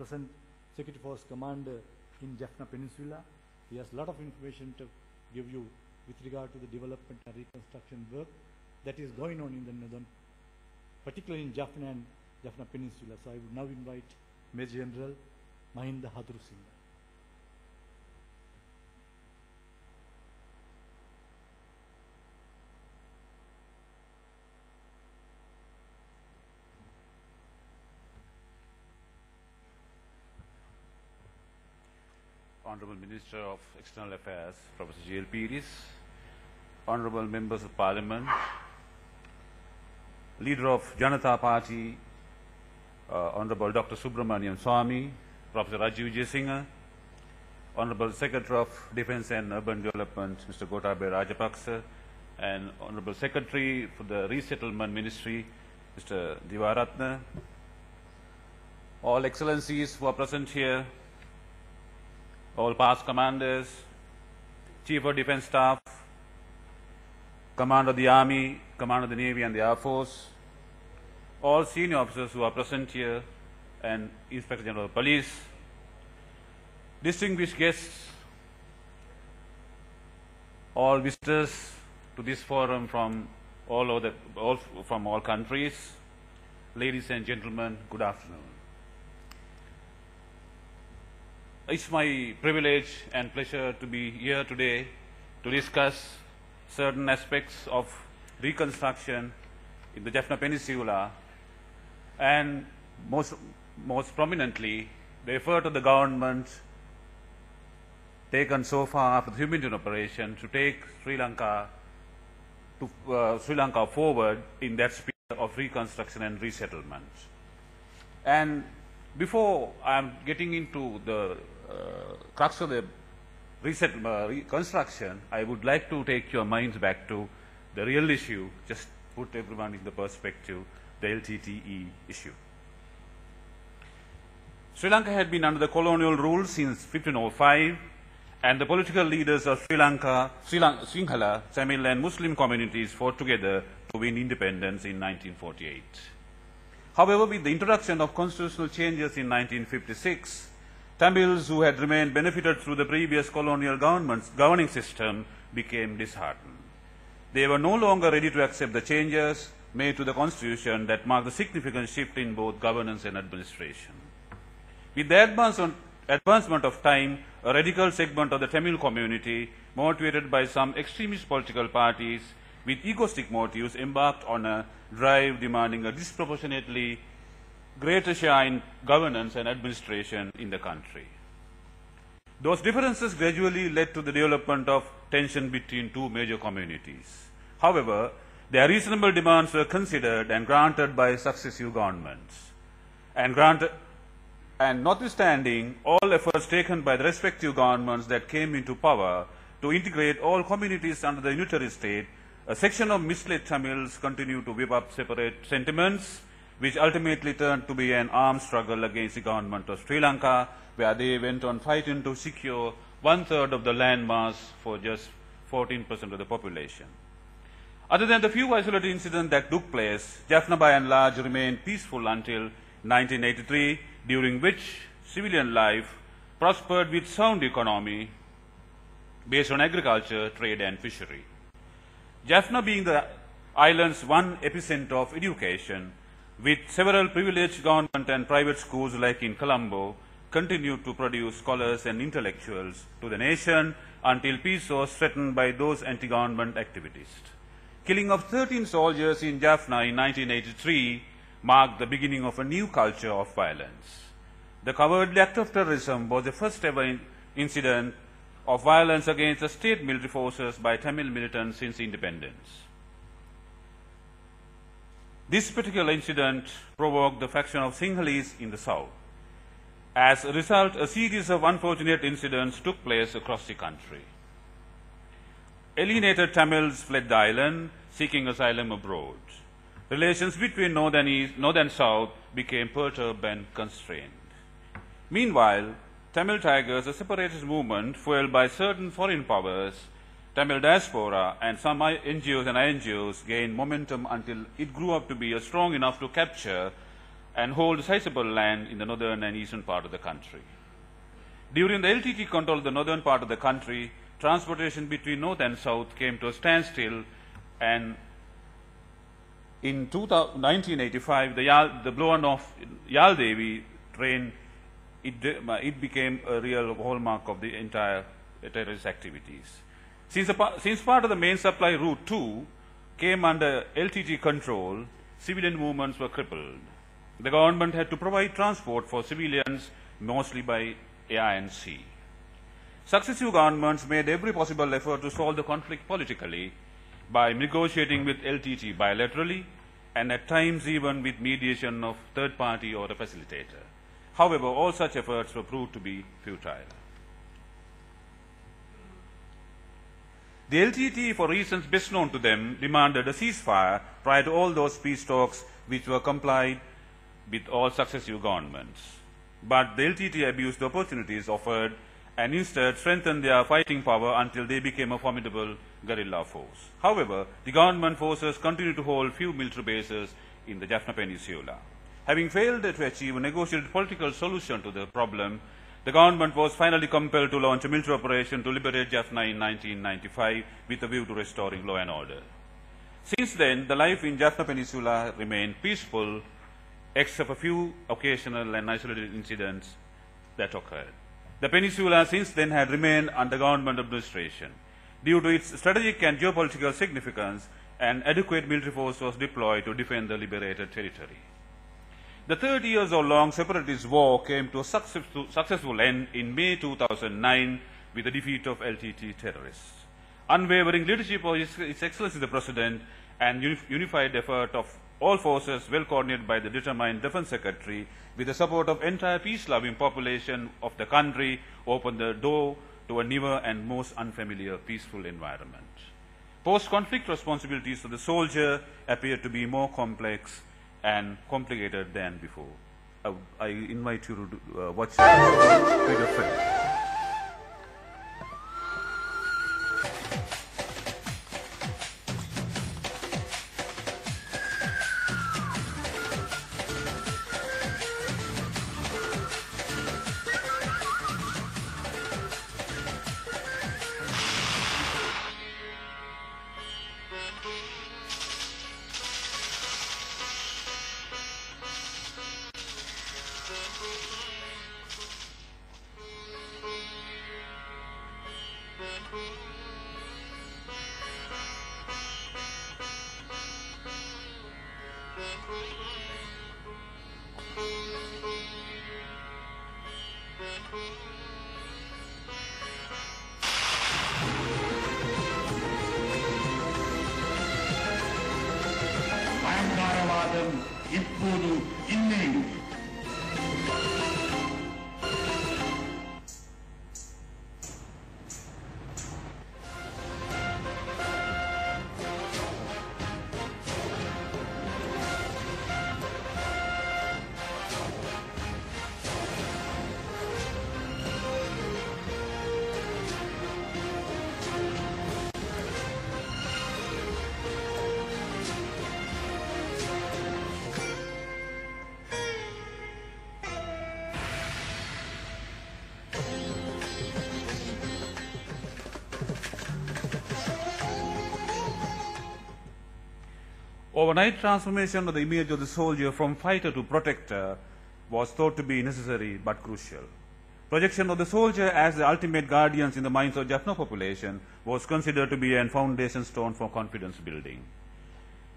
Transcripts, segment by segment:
present Security Force Commander in JAFFNA Peninsula. He has a lot of information to give you with regard to the development and reconstruction work that is going on in the northern, particularly in JAFFNA and JAFFNA Peninsula. So I would now invite Major General Mahinda Hathurusinghe. Honourable Minister of External Affairs, Professor JLPDs, Honourable Members of Parliament, Leader of Janata Party, Honourable Dr. Subramanian Swamy, Professor Rajiv Vijayasinghe, Honourable Secretary of Defence and Urban Development, Mr. Gotabaya Rajapaksa, and Honourable Secretary for the Resettlement Ministry, Mr. Divaratna, all Excellencies who are present here, all past commanders, Chief of Defence Staff, Commander of the Army, Commander of the Navy and the Air Force, all senior officers who are present here, and Inspector General of Police, distinguished guests, all visitors to this forum from all countries, ladies and gentlemen, good afternoon. It's my privilege and pleasure to be here today to discuss certain aspects of reconstruction in the JAFFNA Peninsula, and most prominently the effort of the government taken so far after the humanitarian operation to take Sri Lanka forward in that spirit of reconstruction and resettlement. And before I am getting into the crux of the reconstruction, I would like to take your minds back to the real issue, just put everyone in the perspective, the LTTE issue. Sri Lanka had been under the colonial rule since 1505, and the political leaders of Sri Lanka, Sinhala, Tamil and Muslim communities fought together to win independence in 1948. However, with the introduction of constitutional changes in 1956, Tamils who had remained benefited through the previous colonial government's governing system became disheartened. They were no longer ready to accept the changes made to the constitution that marked a significant shift in both governance and administration. With the advancement of time, a radical segment of the Tamil community, motivated by some extremist political parties with egoistic motives, embarked on a drive demanding a disproportionately greater share in governance and administration in the country. Those differences gradually led to the development of tension between two major communities. However, their reasonable demands were considered and granted by successive governments. And notwithstanding all efforts taken by the respective governments that came into power to integrate all communities under the unitary state, a section of misled Tamils continued to whip up separate sentiments, which ultimately turned to be an armed struggle against the government of Sri Lanka, where they went on fighting to secure 1/3 of the land mass for just 14% of the population. Other than the few isolated incidents that took place, JAFFNA by and large remained peaceful until 1983, during which civilian life prospered with sound economy based on agriculture, trade and fishery. JAFFNA being the island's one epicenter of education, with several privileged government and private schools like in Colombo, continued to produce scholars and intellectuals to the nation until peace was threatened by those anti-government activists. Killing of 13 soldiers in JAFFNA in 1983 marked the beginning of a new culture of violence. The cowardly act of terrorism was the first ever incident of violence against the state military forces by Tamil militants since independence. This particular incident provoked the faction of Sinhalese in the south. As a result, a series of unfortunate incidents took place across the country. Alienated Tamils fled the island, seeking asylum abroad. Relations between north and south became perturbed and constrained. Meanwhile, Tamil Tigers, a separatist movement fueled by certain foreign powers, Tamil diaspora and some NGOs and INGOs gained momentum until it grew up to be strong enough to capture and hold sizable land in the northern and eastern part of the country. During the LTT control of the northern part of the country, transportation between north and south came to a standstill, and in 1985, the blown off YARL DEVI train, it became a real hallmark of the entire terrorist activities. Since part of the main supply route 2 came under LTT control, civilian movements were crippled. The government had to provide transport for civilians, mostly by air and sea. Successive governments made every possible effort to solve the conflict politically by negotiating with LTT bilaterally and at times even with mediation of third party or a facilitator. However, all such efforts were proved to be futile. The LTT, for reasons best known to them, demanded a ceasefire prior to all those peace talks which were complied with all successive governments. But the LTT abused the opportunities offered and instead strengthened their fighting power until they became a formidable guerrilla force. However, the government forces continued to hold few military bases in the Jaffna Peninsula. Having failed to achieve a negotiated political solution to the problem, the government was finally compelled to launch a military operation to liberate Jaffna in 1995 with a view to restoring law and order. Since then, the life in Jaffna Peninsula remained peaceful, except a few occasional and isolated incidents that occurred. The peninsula since then had remained under government administration. Due to its strategic and geopolitical significance, an adequate military force was deployed to defend the liberated territory. The 30 years long separatist war came to a successful end in May 2009 with the defeat of LTT terrorists. Unwavering leadership of His Excellency the President and unified effort of all forces, well coordinated by the determined Defense Secretary, with the support of entire peace-loving population of the country, opened the door to a newer and most unfamiliar peaceful environment. Post-conflict responsibilities of the soldier appear to be more complex and complicated than before. I invite you to watch the video film. ఇప్పుడు ఇన్నేళ్ళు Overnight transformation of the image of the soldier from fighter to protector was thought to be necessary but crucial. Projection of the soldier as the ultimate guardians in the minds of Jaffna population was considered to be a foundation stone for confidence building.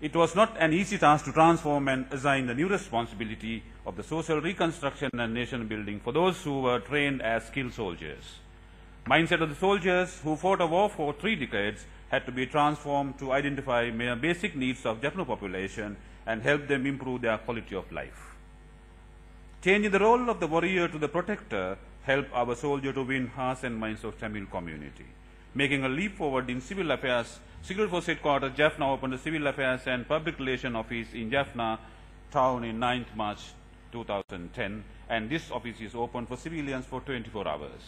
It was not an easy task to transform and assign the new responsibility of the social reconstruction and nation building for those who were trained as skilled soldiers. Mindset of the soldiers who fought a war for 3 decades had to be transformed to identify mere basic needs of Jaffna population and help them improve their quality of life. Changing the role of the warrior to the protector helped our soldier to win hearts and minds of Tamil community. Making a leap forward in civil affairs, Secret Force Headquarters Jaffna opened a Civil Affairs and Public Relations Office in Jaffna town in 9th March 2010, and this office is open for civilians for 24 hours.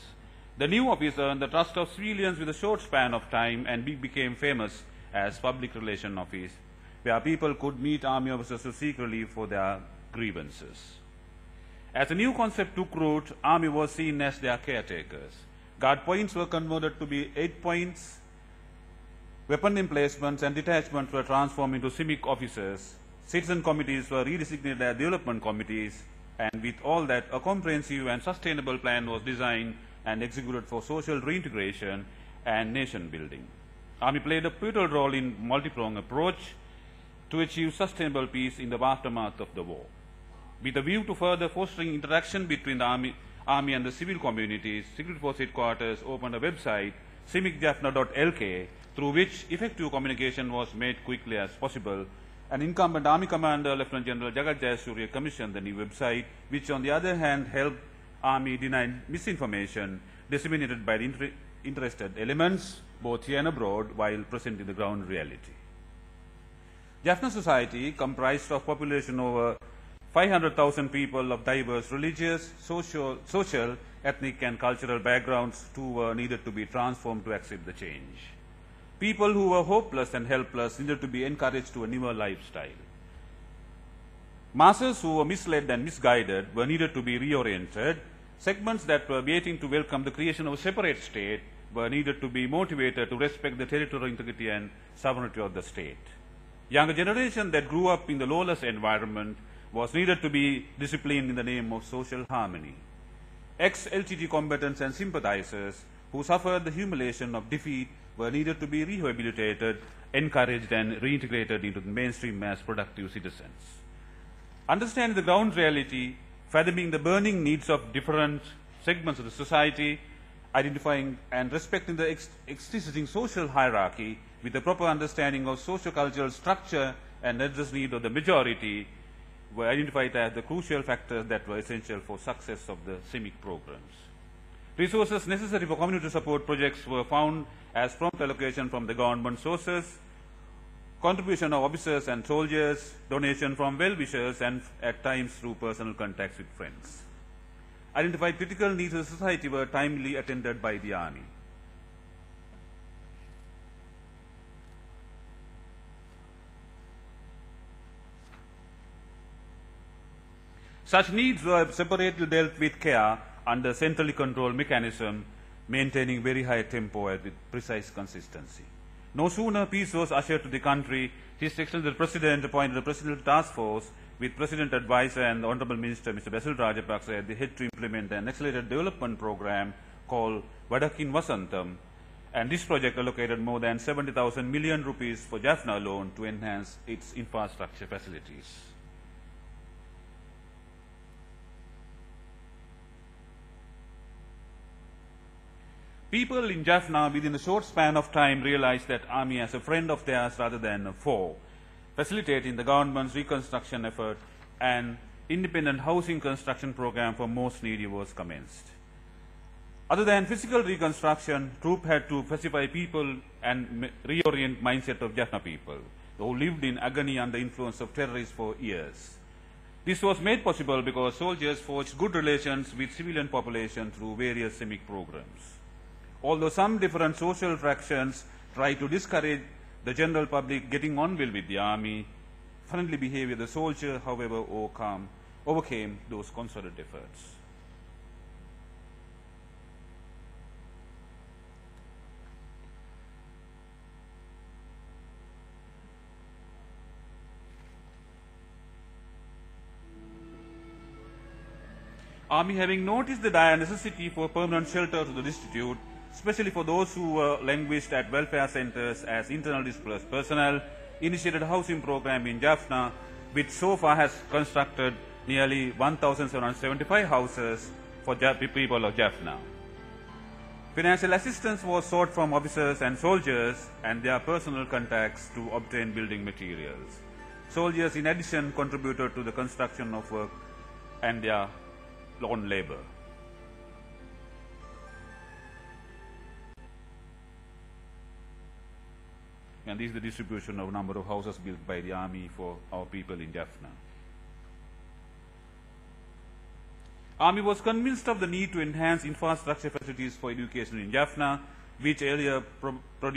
The new office earned the trust of civilians with a short span of time and became famous as Public Relations Office, where people could meet army officers to seek relief for their grievances. As a new concept took root, Army was seen as their caretakers. Guard points were converted to be 8 points, weapon emplacements and detachments were transformed into CIMIC officers, citizen committees were redesignated as development committees, and with all that, a comprehensive and sustainable plan was designed and executed for social reintegration and nation building. Army played a pivotal role in multi-pronged approach to achieve sustainable peace in the aftermath of the war. With a view to further fostering interaction between the Army and the civil communities, Security Force Headquarters opened a website, CIMICJAFFNA.LK, through which effective communication was made quickly as possible. An incumbent Army Commander, Lieutenant General Jagat Jayasuriya, commissioned the new website, which on the other hand helped Army deny misinformation disseminated by the interested elements, both here and abroad, while presenting the ground reality. JAFFNA society, comprised of population over 500,000 people of diverse religious, social, ethnic and cultural backgrounds, too were needed to be transformed to accept the change. People who were hopeless and helpless needed to be encouraged to a newer lifestyle. Masses who were misled and misguided were needed to be reoriented. Segments that were waiting to welcome the creation of a separate state were needed to be motivated to respect the territorial integrity and sovereignty of the state. Younger generation that grew up in the lawless environment was needed to be disciplined in the name of social harmony. Ex-LTT combatants and sympathizers who suffered the humiliation of defeat were needed to be rehabilitated, encouraged and reintegrated into the mainstream as productive citizens. Understanding the ground reality, fathoming the burning needs of different segments of the society, identifying and respecting the existing social hierarchy with a proper understanding of socio-cultural structure and address need of the majority were identified as the crucial factors that were essential for success of the CIMIC programs. Resources necessary for community support projects were found as prompt allocation from the government sources, contribution of officers and soldiers, donation from well-wishers, and at times through personal contacts with friends. Identified critical needs of the society were timely attended by the Army. Such needs were separately dealt with care under centrally controlled mechanism, maintaining very high tempo and with precise consistency. No sooner peace was ushered to the country, His Excellency the President appointed a Presidential Task Force with President Advisor and the Honorable Minister Mr. Basil Rajapaksa at the head to implement an accelerated development program called WADAKKIN WASANTHAM, and this project allocated more than 70,000 million rupees for JAFFNA alone to enhance its infrastructure facilities. People in JAFFNA within a short span of time realized that Army as a friend of theirs rather than a foe, facilitating the government's reconstruction effort, and independent housing construction program for most needy was commenced. Other than physical reconstruction, troop had to pacify people and reorient mindset of JAFFNA people, who lived in agony under influence of terrorists for years. This was made possible because soldiers forged good relations with civilian population through various CIMIC programs. Although some different social fractions tried to discourage the general public getting on well with the Army, friendly behavior of the soldier, however, overcame those concerted efforts. Army, having noticed the dire necessity for permanent shelter to the destitute, especially for those who were languished at welfare centers as internal displaced personnel, initiated a housing program in JAFFNA, which so far has constructed nearly 1,775 houses for people of JAFFNA. Financial assistance was sought from officers and soldiers and their personal contacts to obtain building materials. Soldiers, in addition, contributed to the construction of work and their own labor. And this is the distribution of number of houses built by the Army for our people in JAFFNA. Army was convinced of the need to enhance infrastructure facilities for education in JAFFNA, which earlier produced